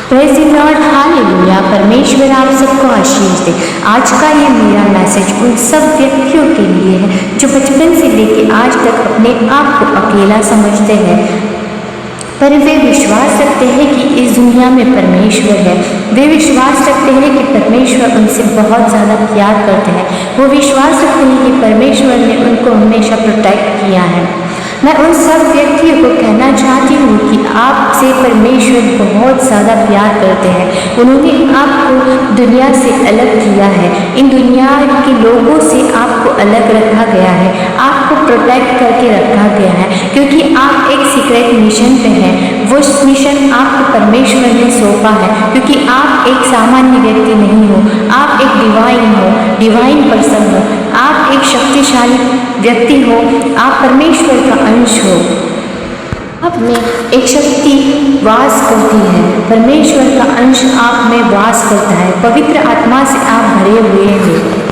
Praise the Lord, hallelujah. परमेश्वर आप सबको आशीष दे। आज का ये मेरा मैसेज उन सब व्यक्तियों के लिए है जो बचपन से लेकर आज तक अपने आप को अकेला समझते हैं, पर वे विश्वास रखते हैं कि इस दुनिया में परमेश्वर है। वे विश्वास रखते हैं कि परमेश्वर उनसे बहुत ज़्यादा प्यार करते हैं। वो विश्वास रखते हैं कि परमेश्वर ने उनको हमेशा प्रोटेक्ट किया है। मैं उन सब व्यक्तियों को कहना चाहती हूँ कि आपसे परमेश्वर बहुत ज़्यादा प्यार करते हैं। उन्होंने आपको दुनिया से अलग किया है। इन दुनिया के लोगों से आपको अलग रखा गया है, आपको प्रोटेक्ट करके रखा गया है, क्योंकि आप एक सीक्रेट मिशन पे हैं। वो मिशन आपको परमेश्वर ने सौंपा है, क्योंकि आप एक सामान्य व्यक्ति नहीं हो, आप एक डिवाइन पर्सन हो, आप एक शक्तिशाली व्यक्ति हो, आप परमेश्वर का अंश हो। आप में एक शक्ति वास करती है, परमेश्वर का अंश आप में वास करता है। पवित्र आत्मा से आप भरे हुए हैं।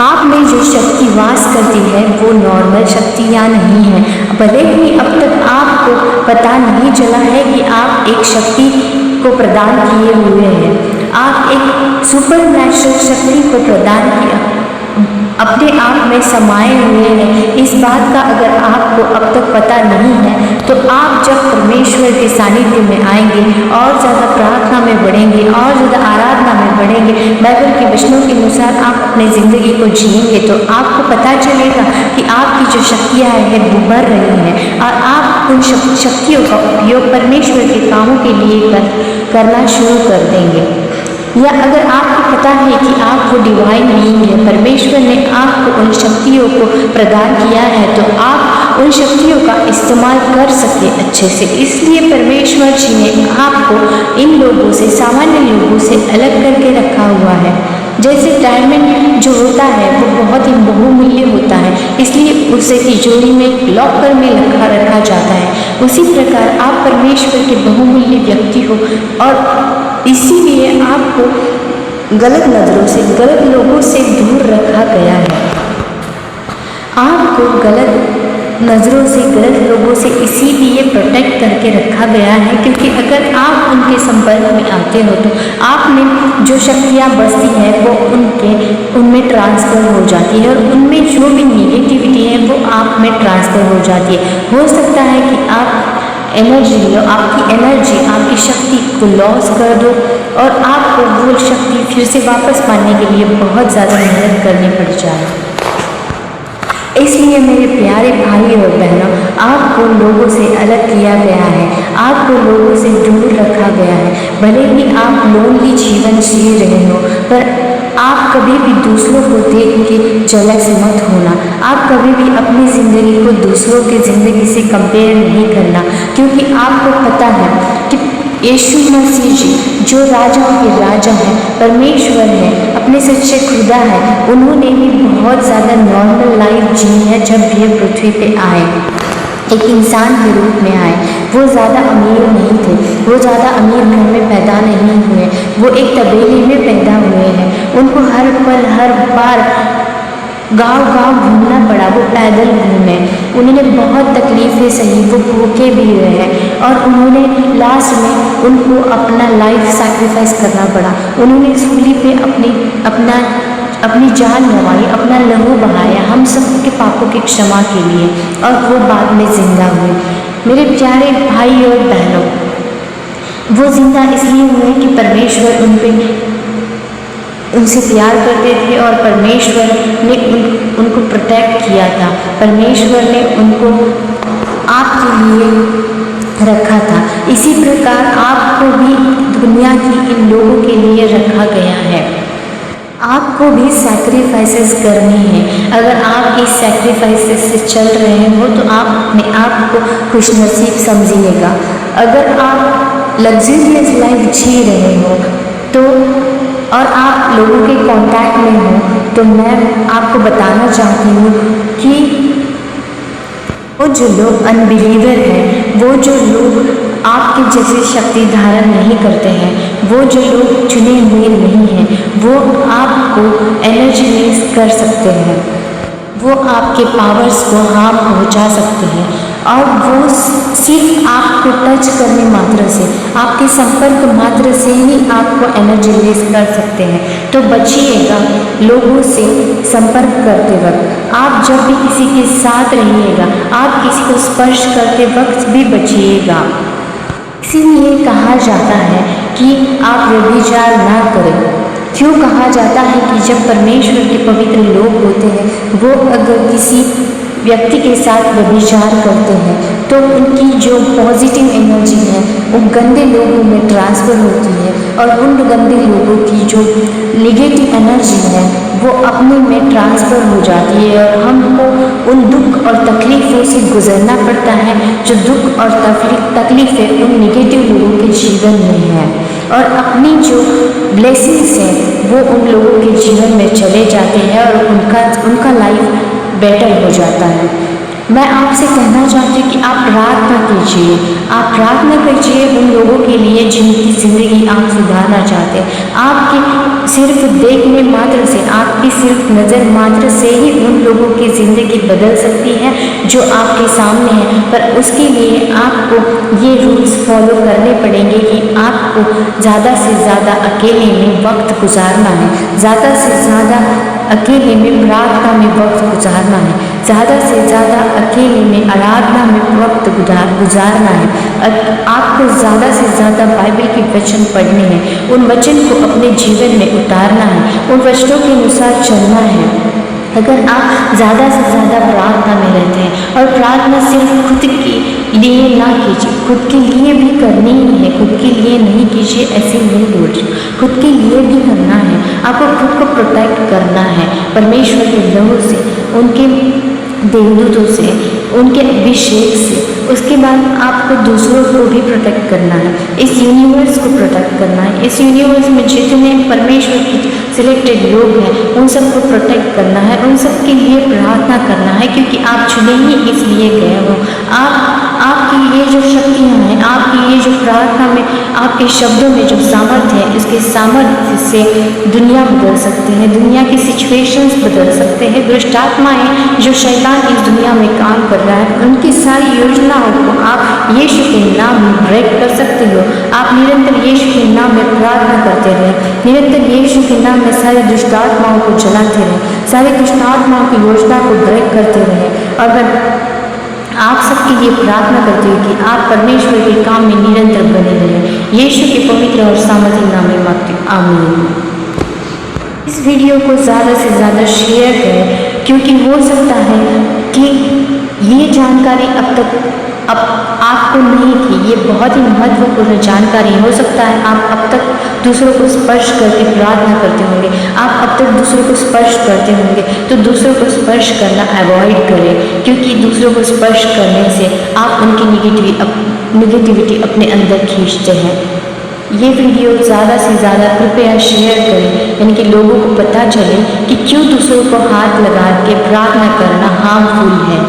आप में जो शक्ति वास करती है वो नॉर्मल शक्तियाँ नहीं है। भले ही अब तक आपको पता नहीं चला है कि आप एक शक्ति को प्रदान किए हुए हैं, आप एक सुपर नेचुरल शक्ति को प्रदान किया, अपने आप में समाये हुए हैं। इस बात का अगर आपको अब तक पता नहीं है तो आप जब परमेश्वर के सानिध्य में आएंगे और ज़्यादा प्रार्थना में बढ़ेंगे और ज़्यादा आराधना में बढ़ेंगे, बाइबल के वचनों के अनुसार आप अपनी ज़िंदगी को जिएंगे, तो आपको पता चलेगा कि आपकी जो शक्तियाँ हैं वो बढ़ रही हैं और आप उन शक्तियों का उपयोग परमेश्वर के कामों के लिए करना शुरू कर देंगे। या अगर आपको पता है कि आप वो डिवाइन बीइंग है, परमेश्वर ने आपको उन शक्तियों को प्रदान किया है, तो आप उन शक्तियों का इस्तेमाल कर सके अच्छे से। इसलिए परमेश्वर जी ने आपको इन लोगों से, सामान्य लोगों से अलग करके रखा हुआ है। जैसे डायमंड जो होता है वो बहुत ही बहुमूल्य होता है, इसलिए उसे तिजोरी में, लॉकर में रखा जाता है। उसी प्रकार आप परमेश्वर के बहुमूल्य व्यक्ति हो और इसीलिए आपको गलत नज़रों से, गलत लोगों से दूर रखा गया है। आपको गलत नज़रों से, गलत लोगों से इसीलिए प्रोटेक्ट करके रखा गया है, क्योंकि अगर आप उनके संपर्क में आते हो तो आप में जो शक्तियाँ बसती है वो उनमें ट्रांसफ़र हो जाती है और उनमें जो भी निगेटिविटी है वो आप में ट्रांसफ़र हो जाती है। हो सकता है कि आप आपकी एनर्जी, आपकी शक्ति को लॉस कर दो और आपको वो शक्ति फिर से वापस पाने के लिए बहुत ज़्यादा मेहनत करनी पड़ जाए। इसलिए मेरे प्यारे भाई और बहनों, आपको लोगों से अलग किया गया है, आपको लोगों से दूर रखा गया है। भले ही आप लोनली जीवन जी रहे हो, पर आप कभी भी दूसरों को देख के जेलस मत होना। आप कभी भी अपनी ज़िंदगी को दूसरों की ज़िंदगी से कंपेयर नहीं करना, क्योंकि आपको पता है कि यीशु मसीह जी जो राजाओं के राजा हैं, परमेश्वर है, अपने सच्चे खुदा है, उन्होंने भी बहुत ज़्यादा नॉर्मल लाइफ जी है। जब ये पृथ्वी पे आए, एक इंसान के रूप में आए, वो ज़्यादा अमीर नहीं थे, वो ज़्यादा अमीर घर में पैदा नहीं हुए, वो एक तबेले में पैदा हुए हैं। उनको हर पल, हर बार गांव-गांव घूमना पड़ा, वो पैदल घूमे, उन्होंने बहुत तकलीफ़ें सही, वो भूखे भी हुए हैं और उन्होंने लास्ट में उनको अपना लाइफ सैक्रिफाइस करना पड़ा। उन्होंने सूली पे अपनी जान गंवाई, अपना लहू बहाया हम सब के पापों की क्षमा के लिए, और वो बाद में जिंदा हुए। मेरे प्यारे भाई और बहनों, वो जिंदा इसलिए हुए कि परमेश्वर उनसे प्यार करते थे और परमेश्वर ने उनको प्रोटेक्ट किया था। परमेश्वर ने उनको आपके लिए रखा था। इसी प्रकार आपको भी दुनिया की इन लोगों के लिए रखा गया है। आपको भी सैक्रिफाइसेस करनी है। अगर आप इस सैक्रिफाइसेस से चल रहे हो तो आप अपने आप को खुशनसीब समझिएगा। अगर आप लग्जरियस लाइफ जी रहे हो तो और आप लोगों के कांटेक्ट में हो, तो मैं आपको बताना चाहती हूँ कि वो जो लोग अनबिलीवर हैं, वो जो लोग आपके जैसे शक्ति धारण नहीं करते हैं, वो जो लोग चुने हुए नहीं हैं, वो आपको एनर्जी लेस कर सकते हैं, वो आपके पावर्स को हार्म पहुंचा सकते हैं और वो सिर्फ आपको टच करने मात्र से, आपके संपर्क मात्र से ही आपको एनर्जी लेस कर सकते हैं। तो बचिएगा लोगों से संपर्क करते वक्त। आप जब भी किसी के साथ रहिएगा, आप किसी को स्पर्श करते वक्त भी बचिएगा। इसीलिए कहा जाता है कि आप व्यभिचार ना करें। क्यों कहा जाता है कि जब परमेश्वर के पवित्र लोग होते हैं, वो अगर किसी व्यक्ति के साथ व्यभिचार करते हैं तो उनकी जो पॉजिटिव एनर्जी है वो गंदे लोगों में ट्रांसफ़र होती है, और उन गंदे लोगों की जो नेगेटिव एनर्जी है वो अपने में ट्रांसफ़र हो जाती है, और हमको उन दुख और तकलीफ़ों से गुजरना पड़ता है जो दुख और तकलीफ़ें उन नेगेटिव लोगों के जीवन में है, और अपनी जो ब्लेसिंग्स हैं वो उन लोगों के जीवन में चले जाते हैं और उनका लाइफ बेटर हो जाता है। मैं आपसे कहना चाहती हूँ कि आप प्रार्थना कीजिए, आप प्रार्थना कीजिए उन लोगों के लिए जिनकी ज़िंदगी आप सुधारना चाहते हैं। आपके सिर्फ देखने मात्र से, आपकी सिर्फ नज़र मात्र से ही उन लोगों की ज़िंदगी बदल सकती है जो आपके सामने है, पर उसके लिए आपको ये रूल्स फॉलो करने पड़ेंगे कि आपको ज़्यादा से ज़्यादा अकेले में वक्त गुजारना है, ज़्यादा से ज़्यादा अकेले में प्रार्थना में वक्त गुजारना है, ज़्यादा से ज़्यादा अकेले में आराधना में वक्त गुजारना है। आपको ज़्यादा से ज़्यादा बाइबल के वचन पढ़ने हैं, उन वचन को अपने जीवन में उतारना है, उन वचनों के अनुसार चलना है। अगर आप ज़्यादा से ज़्यादा प्रार्थना में रहते हैं, और प्रार्थना सिर्फ खुद के लिए ना कीजिए, खुद के लिए भी करनी ही है, खुद के लिए नहीं कीजिए ऐसे नहीं बोल रही, खुद के लिए भी करना है। आपको खुद को प्रोटेक्ट करना है परमेश्वर के लहू से, उनके देवदूतों से, उनके अभिषेक से। उसके बाद आपको दूसरों को भी प्रोटेक्ट करना है, इस यूनिवर्स को प्रोटेक्ट करना है। इस यूनिवर्स में जितने परमेश्वर की सिलेक्टेड लोग हैं उन सबको प्रोटेक्ट करना है, उन सब के लिए प्रार्थना करना है, क्योंकि आप चुने ही इसलिए गए हो। आपकी ये जो शक्तियाँ हैं, आपकी ये जो प्रार्थना में, आपके शब्दों में जो सामर्थ्य है, इसके सामर्थ्य से दुनिया बदल सकते हैं, दुनिया की सिचुएशंस बदल सकते हैं। दुष्ट आत्माएं जो शैतान इस दुनिया में काम कर रहा है, उनकी सारी योजनाओं को आप यीशु के नाम में ब्रेक कर सकते हो। आप निरंतर यीशु के नाम में प्रार्थना करते रहें, निरंतर यीशु के नाम में सारी दुष्ट आत्माओं को जलाते रहें, सारी दुष्ट आत्माओं की योजना को ब्रेक करते रहें। और मैं आप सबके लिए प्रार्थना करती हूँ कि आप परमेश्वर के काम में निरंतर बने रहें। यीशु के पवित्र और सामर्थ्य नाम में मांगती हूँ, आमीन। इस वीडियो को ज़्यादा से ज़्यादा शेयर करें, क्योंकि हो सकता है कि ये जानकारी अब आपको नहीं थी। ये बहुत ही महत्वपूर्ण जानकारी हो सकता है। आप अब तक दूसरों को स्पर्श करके प्रार्थना करते होंगे, आप अब तक दूसरों को स्पर्श करते होंगे, तो दूसरों को स्पर्श करना अवॉइड करें, क्योंकि दूसरों को स्पर्श करने से आप उनकी निगेटिविटी अपने अंदर खींचते हैं। ये वीडियो ज़्यादा से ज़्यादा कृपया शेयर करें, यानी कि लोगों को पता चले कि क्यों दूसरों को हाथ लगा के प्रार्थना करना हार्मफुल है।